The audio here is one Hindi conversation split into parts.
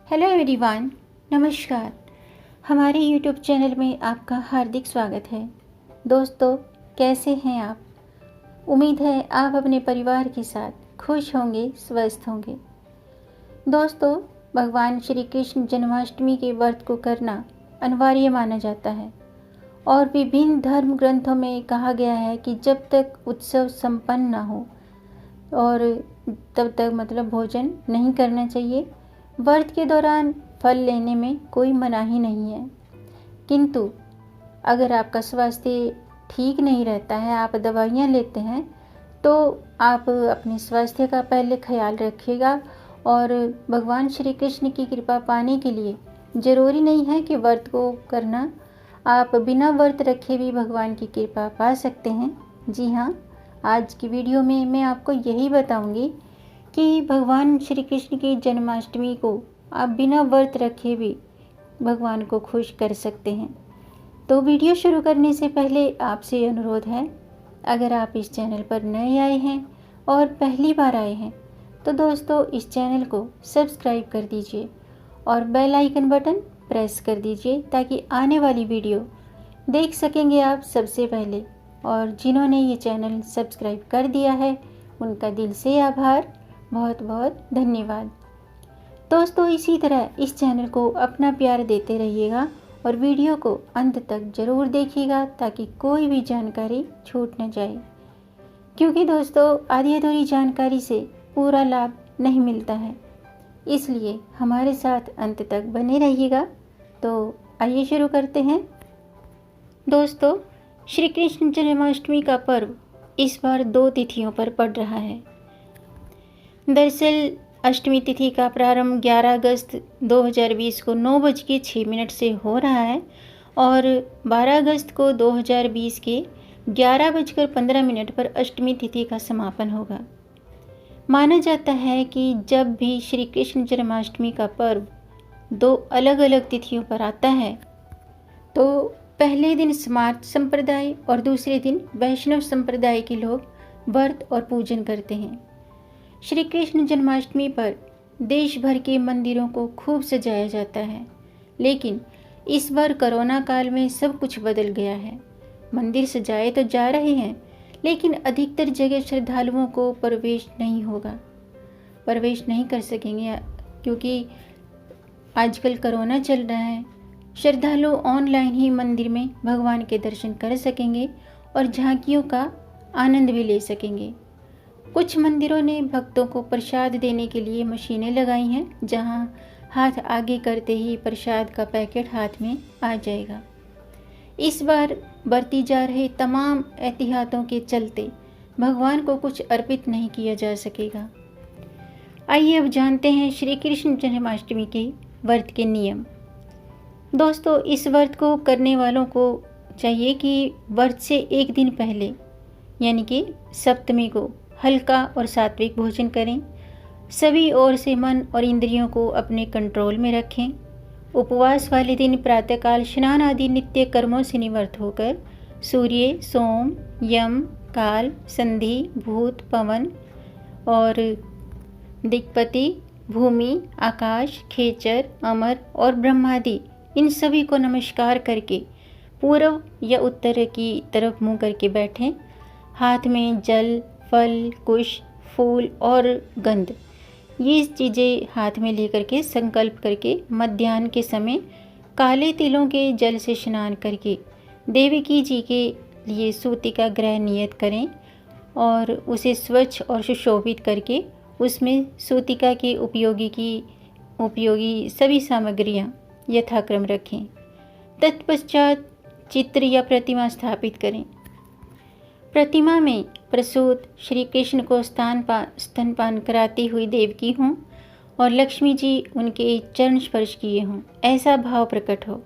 हेलो एवरीवन, नमस्कार। हमारे यूट्यूब चैनल में आपका हार्दिक स्वागत है। दोस्तों, कैसे हैं आप? उम्मीद है आप अपने परिवार के साथ खुश होंगे, स्वस्थ होंगे। दोस्तों, भगवान श्री कृष्ण जन्माष्टमी के व्रत को करना अनिवार्य माना जाता है और विभिन्न धर्म ग्रंथों में कहा गया है कि जब तक उत्सव संपन्न ना हो और तब तक भोजन नहीं करना चाहिए। व्रत के दौरान फल लेने में कोई मनाही नहीं है, किंतु अगर आपका स्वास्थ्य ठीक नहीं रहता है, आप दवाइयाँ लेते हैं, तो आप अपने स्वास्थ्य का पहले ख्याल रखिएगा। और भगवान श्री कृष्ण की कृपा पाने के लिए ज़रूरी नहीं है कि व्रत को करना, आप बिना व्रत रखे भी भगवान की कृपा पा सकते हैं। जी हाँ, आज की वीडियो में मैं आपको यही बताऊंगी कि भगवान श्री कृष्ण की जन्माष्टमी को आप बिना व्रत रखे भी भगवान को खुश कर सकते हैं। तो वीडियो शुरू करने से पहले आपसे अनुरोध है, अगर आप इस चैनल पर नए आए हैं और पहली बार आए हैं तो दोस्तों इस चैनल को सब्सक्राइब कर दीजिए और बेल आइकन बटन प्रेस कर दीजिए ताकि आने वाली वीडियो देख सकेंगे आप सबसे पहले। और जिन्होंने ये चैनल सब्सक्राइब कर दिया है उनका दिल से आभार, बहुत बहुत धन्यवाद। दोस्तों, इसी तरह इस चैनल को अपना प्यार देते रहिएगा और वीडियो को अंत तक ज़रूर देखिएगा ताकि कोई भी जानकारी छूट न जाए, क्योंकि दोस्तों आधी अधूरी जानकारी से पूरा लाभ नहीं मिलता है। इसलिए हमारे साथ अंत तक बने रहिएगा। तो आइए शुरू करते हैं। दोस्तों, श्री कृष्ण जन्माष्टमी का पर्व इस बार 2 तिथियों पर पड़ रहा है। दरअसल अष्टमी तिथि का प्रारंभ 11 अगस्त 2020 को 9:06 से हो रहा है और 12 अगस्त को 2020 के 11:15 पर अष्टमी तिथि का समापन होगा। माना जाता है कि जब भी श्री कृष्ण जन्माष्टमी का पर्व 2 अलग अलग तिथियों पर आता है तो पहले दिन स्मार्त संप्रदाय और दूसरे दिन वैष्णव संप्रदाय के लोग व्रत और पूजन करते हैं। श्री कृष्ण जन्माष्टमी पर देश भर के मंदिरों को खूब सजाया जाता है, लेकिन इस बार कोरोना काल में सब कुछ बदल गया है। मंदिर सजाए तो जा रहे हैं, लेकिन अधिकतर जगह श्रद्धालुओं को प्रवेश नहीं कर सकेंगे, क्योंकि आजकल कोरोना चल रहा है। श्रद्धालु ऑनलाइन ही मंदिर में भगवान के दर्शन कर सकेंगे और झांकियों का आनंद भी ले सकेंगे। कुछ मंदिरों ने भक्तों को प्रसाद देने के लिए मशीनें लगाई हैं, जहां हाथ आगे करते ही प्रसाद का पैकेट हाथ में आ जाएगा। इस बार बरती जा रही तमाम एहतियातों के चलते भगवान को कुछ अर्पित नहीं किया जा सकेगा। आइए अब जानते हैं श्री कृष्ण जन्माष्टमी के व्रत के नियम। दोस्तों, इस व्रत को करने वालों को चाहिए कि व्रत से एक दिन पहले यानी कि सप्तमी को हल्का और सात्विक भोजन करें। सभी ओर से मन और इंद्रियों को अपने कंट्रोल में रखें। उपवास वाले दिन प्रातःकाल स्नान आदि नित्य कर्मों से निवृत्त होकर सूर्य, सोम, यम, काल, संधि, भूत, पवन और दिक्पति, भूमि, आकाश, खेचर, अमर और ब्रह्मादि इन सभी को नमस्कार करके पूर्व या उत्तर की तरफ मुंह करके बैठें। हाथ में जल, फल, कुश, फूल और गंध, ये चीज़ें हाथ में लेकर के संकल्प करके मध्याह्न के समय काले तिलों के जल से स्नान करके देवकी जी के लिए सूतिका ग्रह नियत करें और उसे स्वच्छ और सुशोभित करके उसमें सूतिका के उपयोगी सभी सामग्रियां यथाक्रम रखें। तत्पश्चात चित्र या प्रतिमा स्थापित करें। प्रतिमा में प्रसूत श्री कृष्ण को स्तनपान कराती हुई देवकी हों और लक्ष्मी जी उनके चरण स्पर्श किए हों, ऐसा भाव प्रकट हो।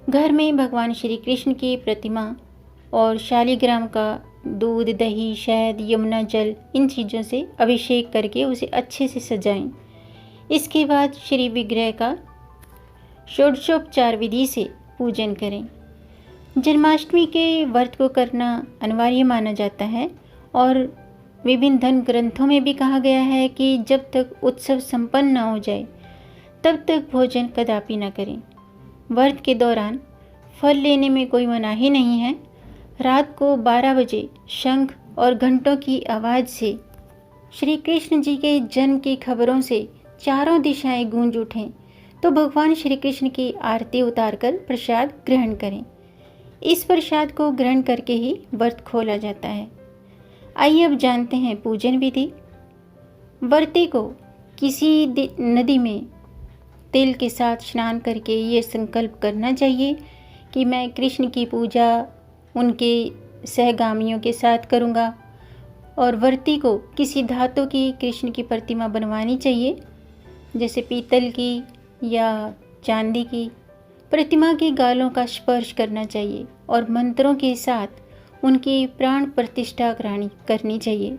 घर में भगवान श्री कृष्ण की प्रतिमा और शालिग्राम का दूध, दही, शहद, यमुना जल इन चीज़ों से अभिषेक करके उसे अच्छे से सजाएं। इसके बाद श्री विग्रह का षोडशोपचार विधि से पूजन करें। जन्माष्टमी के व्रत को करना अनिवार्य माना जाता है और विभिन्न धर्म ग्रंथों में भी कहा गया है कि जब तक उत्सव संपन्न न हो जाए तब तक भोजन कदापि न करें। व्रत के दौरान फल लेने में कोई मनाही नहीं है। रात को 12 बजे शंख और घंटों की आवाज़ से श्री कृष्ण जी के जन्म की खबरों से चारों दिशाएं गूंज उठें तो भगवान श्री कृष्ण की आरती उतारकर प्रसाद ग्रहण करें। इस प्रसाद को ग्रहण करके ही व्रत खोला जाता है। आइए अब जानते हैं पूजन विधि। व्रती को किसी नदी में तिल के साथ स्नान करके ये संकल्प करना चाहिए कि मैं कृष्ण की पूजा उनके सहगामियों के साथ करूँगा। और व्रती को किसी धातु की कृष्ण की प्रतिमा बनवानी चाहिए, जैसे पीतल की या चांदी की। प्रतिमा की गालों का स्पर्श करना चाहिए और मंत्रों के साथ उनकी प्राण प्रतिष्ठा करनी चाहिए।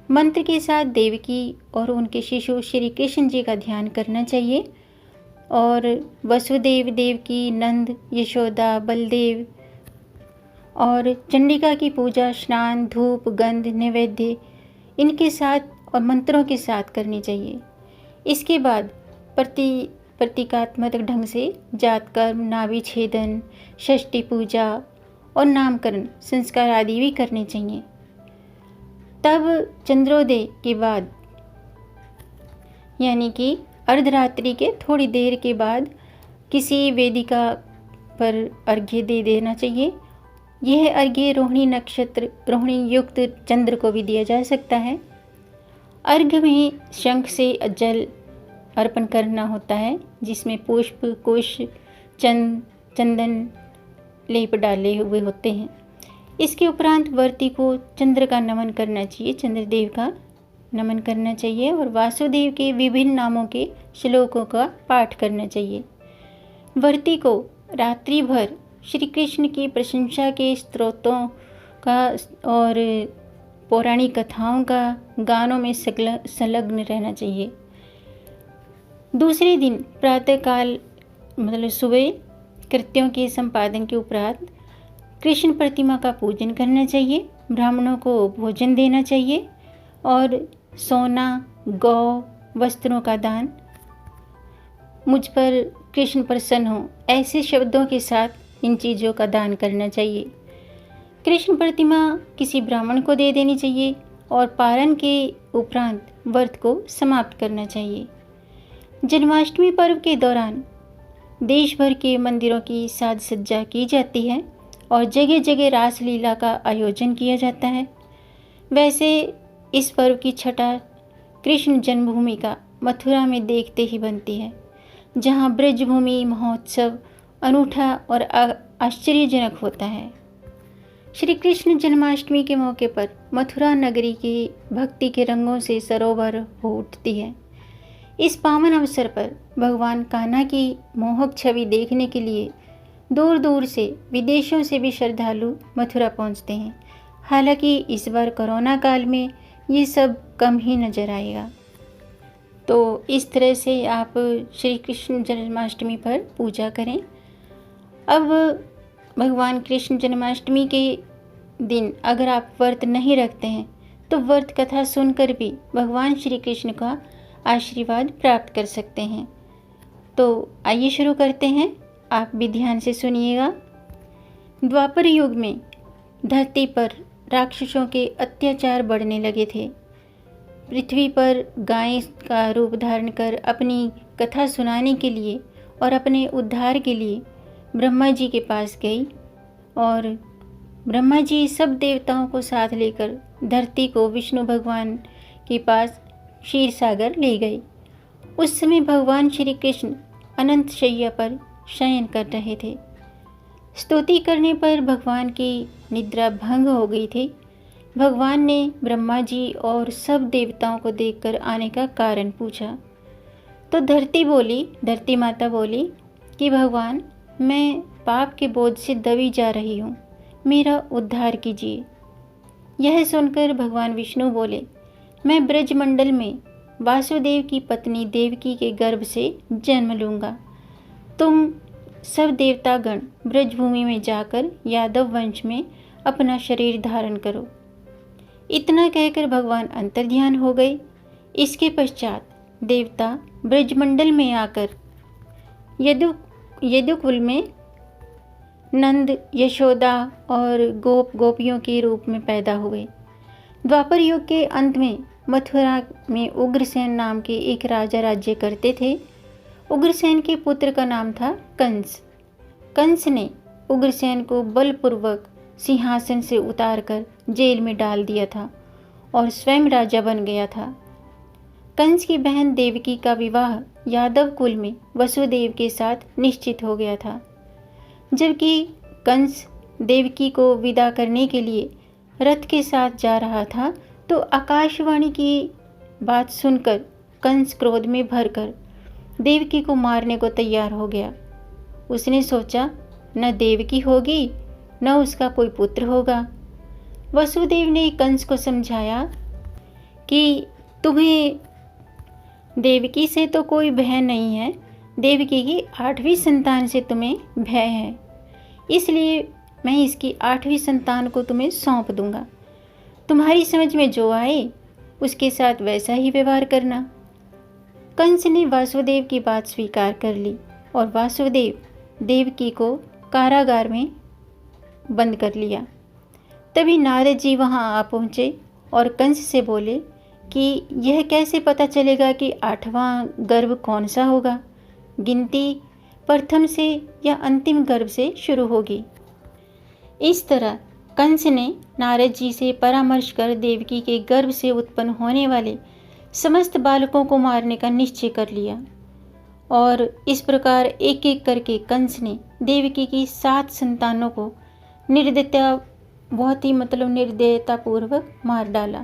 मंत्र के साथ देवकी और उनके शिशु श्री कृष्ण जी का ध्यान करना चाहिए और वसुदेव, देवकी, नंद, यशोदा, बलदेव और चंडिका की पूजा स्नान, धूप, गंध, नैवेद्य इनके साथ और मंत्रों के साथ करनी चाहिए। इसके बाद प्रतीकात्मक ढंग से जातकर्म, नाभि छेदन, षष्ठी पूजा और नामकरण संस्कार आदि भी करने चाहिए। तब चंद्रोदय के बाद यानी कि अर्धरात्रि के थोड़ी देर के बाद किसी वेदिका पर अर्घ्य दे देना चाहिए। यह अर्घ्य रोहिणी नक्षत्र, रोहिणी युक्त चंद्र को भी दिया जा सकता है। अर्घ्य में शंख से जल अर्पण करना होता है, जिसमें पुष्प, कुश, चंदन लेप डाले हुए होते हैं। इसके उपरांत व्रती को चंद्र का नमन करना चाहिए, चंद्रदेव का नमन करना चाहिए और वासुदेव के विभिन्न नामों के श्लोकों का पाठ करना चाहिए। व्रती को रात्रि भर श्री कृष्ण की प्रशंसा के स्तोत्रों का और पौराणिक कथाओं का गानों में संलग्न रहना चाहिए। दूसरे दिन प्रातःकाल मतलब सुबह कृत्यों के संपादन के उपरांत कृष्ण प्रतिमा का पूजन करना चाहिए, ब्राह्मणों को भोजन देना चाहिए और सोना, गौ, वस्त्रों का दान, मुझ पर कृष्ण प्रसन्न हो, ऐसे शब्दों के साथ इन चीज़ों का दान करना चाहिए। कृष्ण प्रतिमा किसी ब्राह्मण को दे देनी चाहिए और पारण के उपरांत व्रत को समाप्त करना चाहिए। जन्माष्टमी पर्व के दौरान देश भर के मंदिरों की साज सज्जा की जाती है और जगह जगह रासलीला का आयोजन किया जाता है। वैसे इस पर्व की छठा कृष्ण जन्मभूमि का मथुरा में देखते ही बनती है, जहाँ ब्रजभूमि महोत्सव अनूठा और आश्चर्यजनक होता है। श्री कृष्ण जन्माष्टमी के मौके पर मथुरा नगरी की भक्ति के रंगों से सरोवर हो उठती है। इस पावन अवसर पर भगवान कान्हा की मोहक छवि देखने के लिए दूर दूर से, विदेशों से भी श्रद्धालु मथुरा पहुंचते हैं। हालांकि इस बार कोरोना काल में ये सब कम ही नज़र आएगा। तो इस तरह से आप श्री कृष्ण जन्माष्टमी पर पूजा करें। अब भगवान कृष्ण जन्माष्टमी के दिन अगर आप व्रत नहीं रखते हैं तो व्रत कथा सुनकर भी भगवान श्री कृष्ण का आशीर्वाद प्राप्त कर सकते हैं। तो आइए शुरू करते हैं, आप भी ध्यान से सुनिएगा। द्वापर युग में धरती पर राक्षसों के अत्याचार बढ़ने लगे थे। पृथ्वी पर गाय का रूप धारण कर अपनी कथा सुनाने के लिए और अपने उद्धार के लिए ब्रह्मा जी के पास गई और ब्रह्मा जी सब देवताओं को साथ लेकर धरती को विष्णु भगवान के पास क्षीर सागर ले गए। उस समय भगवान श्री कृष्ण अनंत शैया पर शयन कर रहे थे। स्तुति करने पर भगवान की निद्रा भंग हो गई थी। भगवान ने ब्रह्मा जी और सब देवताओं को देखकर आने का कारण पूछा तो धरती माता बोली कि भगवान, मैं पाप के बोझ से दबी जा रही हूँ, मेरा उद्धार कीजिए। यह सुनकर भगवान विष्णु बोले, मैं ब्रजमंडल में वासुदेव की पत्नी देवकी के गर्भ से जन्म लूँगा। तुम सब देवतागण ब्रजभूमि में जाकर यादव वंश में अपना शरीर धारण करो। इतना कहकर भगवान अंतर्ध्यान हो गए। इसके पश्चात देवता ब्रजमंडल में आकर यदुकुल में नंद, यशोदा और गोपियों के रूप में पैदा हुए। द्वापर युग के अंत में मथुरा में उग्रसेन नाम के एक राजा राज्य करते थे। उग्रसेन के पुत्र का नाम था कंस। कंस ने उग्रसेन को बलपूर्वक सिंहासन से उतारकर जेल में डाल दिया था और स्वयं राजा बन गया था। कंस की बहन देवकी का विवाह यादव कुल में वसुदेव के साथ निश्चित हो गया था। जबकि कंस देवकी को विदा करने के लिए रथ के साथ जा रहा था, तो आकाशवाणी की बात सुनकर कंस क्रोध में भरकर देवकी को मारने को तैयार हो गया। उसने सोचा, न देवकी होगी न उसका कोई पुत्र होगा। वसुदेव ने कंस को समझाया कि तुम्हें देवकी से तो कोई भय नहीं है, देवकी की 8वीं संतान से तुम्हें भय है, इसलिए मैं इसकी 8वीं संतान को तुम्हें सौंप दूंगा। तुम्हारी समझ में जो आए उसके साथ वैसा ही व्यवहार करना। कंस ने वासुदेव की बात स्वीकार कर ली और वासुदेव देवकी को कारागार में बंद कर लिया। तभी नारद जी वहां आ पहुंचे और कंस से बोले कि यह कैसे पता चलेगा कि 8वां गर्भ कौन सा होगा? गिनती प्रथम से या अंतिम गर्भ से शुरू होगी। इस तरह कंस ने नारद जी से परामर्श कर देवकी के गर्भ से उत्पन्न होने वाले समस्त बालकों को मारने का निश्चय कर लिया और इस प्रकार एक एक करके कंस ने देवकी की 7 संतानों को निर्दयतापूर्वक मार डाला।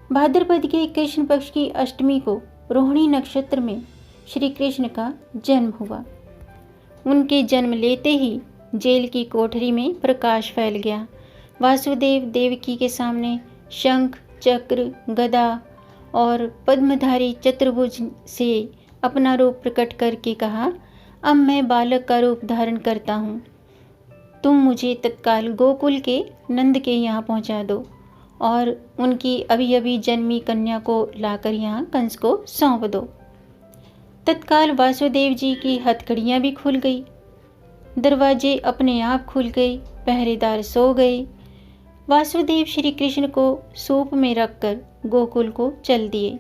भाद्रपद के कृष्ण पक्ष की अष्टमी को रोहिणी नक्षत्र में श्री कृष्ण का जन्म हुआ। उनके जन्म लेते ही जेल की कोठरी में प्रकाश फैल गया। वासुदेव देवकी के सामने शंख, चक्र, गदा और पद्मधारी चतुर्भुज से अपना रूप प्रकट करके कहा, अब मैं बालक का रूप धारण करता हूँ। तुम मुझे तत्काल गोकुल के नंद के यहाँ पहुँचा दो और उनकी अभी अभी जन्मी कन्या को लाकर यहाँ कंस को सौंप दो। तत्काल वासुदेव जी की हथकड़ियाँ भी खुल गई, दरवाजे अपने आप खुल गए, पहरेदार सो गए। वासुदेव श्री कृष्ण को सूप में रखकर गोकुल को चल दिए।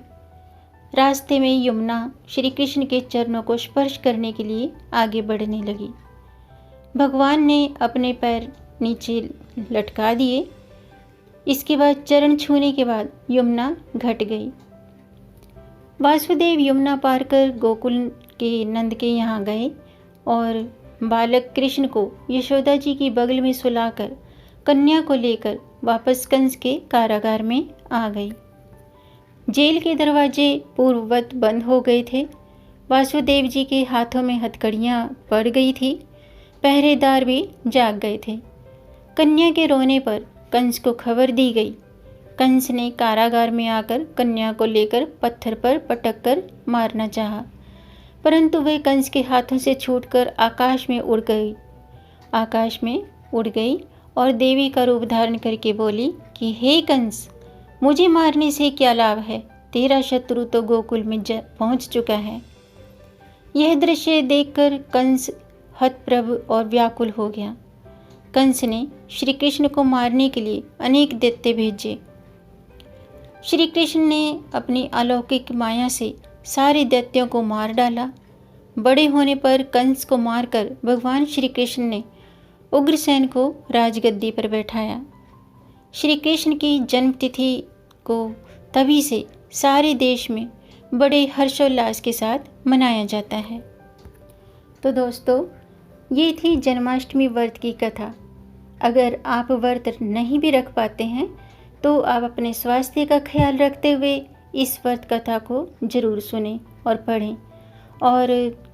रास्ते में यमुना श्री कृष्ण के चरणों को स्पर्श करने के लिए आगे बढ़ने लगी। भगवान ने अपने पैर नीचे लटका दिए। इसके बाद चरण छूने के बाद यमुना घट गई। वासुदेव यमुना पार कर गोकुल के नंद के यहाँ गए और बालक कृष्ण को यशोदा जी की बगल में सुलाकर कन्या को लेकर वापस कंस के कारागार में आ गई। जेल के दरवाजे पूर्ववत बंद हो गए थे। वासुदेव जी के हाथों में हथकड़ियाँ पड़ गई थी, पहरेदार भी जाग गए थे। कन्या के रोने पर कंस को खबर दी गई। कंस ने कारागार में आकर कन्या को लेकर पत्थर पर पटक कर मारना चाहा, परंतु वह कंस के हाथों से छूटकर आकाश में उड़ गई और देवी का रूप धारण करके बोली कि हे कंस, मुझे मारने से क्या लाभ है? तेरा शत्रु तो गोकुल में पहुंच चुका है। यह दृश्य देखकर कंस हतप्रभ और व्याकुल हो गया। कंस ने श्री कृष्ण को मारने के लिए अनेक दैत्य भेजे। श्री कृष्ण ने अपनी अलौकिक माया से सारे दैत्यों को मार डाला। बड़े होने पर कंस को मारकर भगवान श्री कृष्ण ने उग्रसेन को राजगद्दी पर बैठाया। श्री कृष्ण की जन्मतिथि को तभी से सारे देश में बड़े हर्षोल्लास के साथ मनाया जाता है। तो दोस्तों, ये थी जन्माष्टमी व्रत की कथा। अगर आप व्रत नहीं भी रख पाते हैं तो आप अपने स्वास्थ्य का ख्याल रखते हुए इस व्रत कथा को जरूर सुनें और पढ़ें और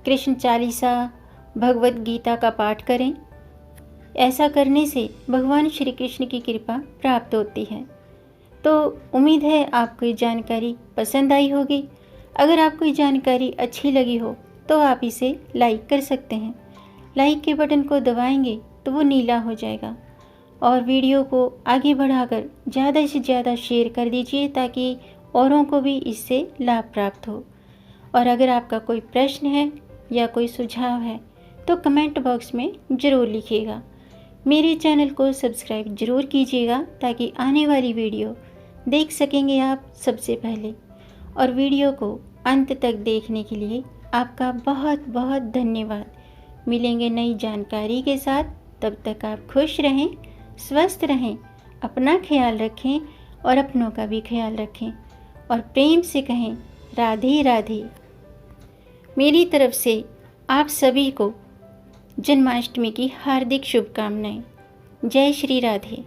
कृष्ण चालीसा, भगवत गीता का पाठ करें। ऐसा करने से भगवान श्री कृष्ण की कृपा प्राप्त होती है। तो उम्मीद है आपको ये जानकारी पसंद आई होगी। अगर आपको ये जानकारी अच्छी लगी हो तो आप इसे लाइक कर सकते हैं। लाइक के बटन को दबाएंगे तो वो नीला हो जाएगा और वीडियो को आगे बढ़ाकर ज़्यादा से ज़्यादा शेयर कर दीजिए ताकि औरों को भी इससे लाभ प्राप्त हो। और अगर आपका कोई प्रश्न है या कोई सुझाव है तो कमेंट बॉक्स में ज़रूर लिखिएगा। मेरे चैनल को सब्सक्राइब ज़रूर कीजिएगा ताकि आने वाली वीडियो देख सकेंगे आप सबसे पहले। और वीडियो को अंत तक देखने के लिए आपका बहुत बहुत धन्यवाद। मिलेंगे नई जानकारी के साथ, तब तक आप खुश रहें, स्वस्थ रहें, अपना ख्याल रखें और अपनों का भी ख्याल रखें और प्रेम से कहें राधे राधे। मेरी तरफ से आप सभी को जन्माष्टमी की हार्दिक शुभकामनाएं। जय श्री राधे।